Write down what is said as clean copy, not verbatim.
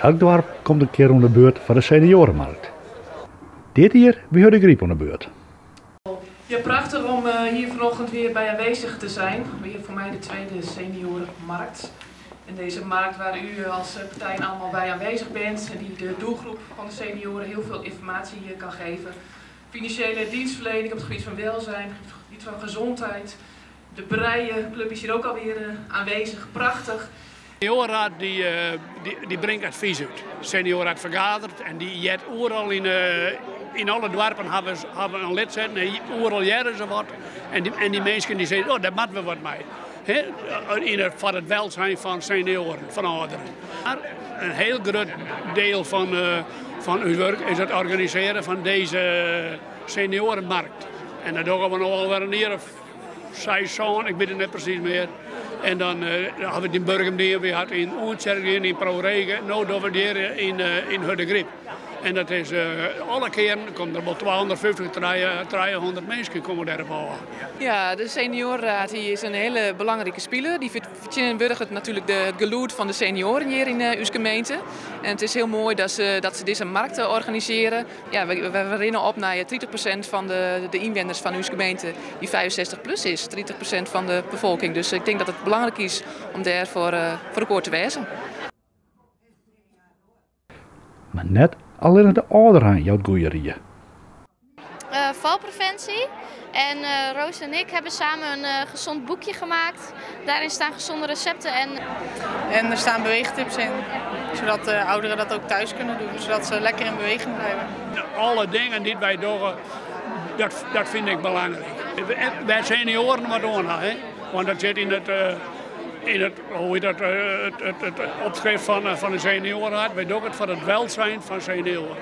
Elk dorp komt een keer om de beurt van de seniorenmarkt. Dit hier weer de griep om de beurt. Ja, prachtig om hier vanochtend weer bij aanwezig te zijn. Weer voor mij de tweede seniorenmarkt. En deze markt waar u als partij allemaal bij aanwezig bent en die de doelgroep van de senioren heel veel informatie hier kan geven. Financiële dienstverlening op het gebied van welzijn, op het gebied van gezondheid. De Breijenclub is hier ook alweer aanwezig, prachtig. De seniorenraad die brengt advies uit. De seniorenraad vergadert en die jet overal in alle dorpen hebben een lid zitten en overal jaren ze wat. En die mensen die zeggen, oh daar moeten we wat mee. Voor het welzijn van senioren, van ouderen. Maar een heel groot deel van uw werk is het organiseren van deze seniorenmarkt. En dat doen we nog wel weer een jaar of 6, 7, ik weet het niet precies meer. En dan hebben we het in Burgum, we hadden in Oentsergen, in ProRegen, nu doen we hier in Huddegrip. En dat is alle keren, komen er wel 250, 300 mensen komen daarop. Ja, de seniorenraad is een hele belangrijke speler. Die vertegenwoordigt natuurlijk het geluid van de senioren hier in uw gemeente. En het is heel mooi dat ze deze markten organiseren. Ja, we rennen op naar 30% van de inwoners van uw gemeente die 65 plus is. 30% van de bevolking. Dus ik denk dat het belangrijk is om daarvoor voor akkoord te wijzen. Maar net alleen de ouderen jouw goeierie. Valpreventie. En Roos en ik hebben samen een gezond boekje gemaakt. Daarin staan gezonde recepten. En er staan beweegtips in, zodat ouderen dat ook thuis kunnen doen. Zodat ze lekker in beweging blijven. Alle dingen die wij doen, dat vind ik belangrijk. Wij senioren wat doen, hè? Want dat zit in het opschrift van de seniorenraad. Wij doen het voor het welzijn van senioren.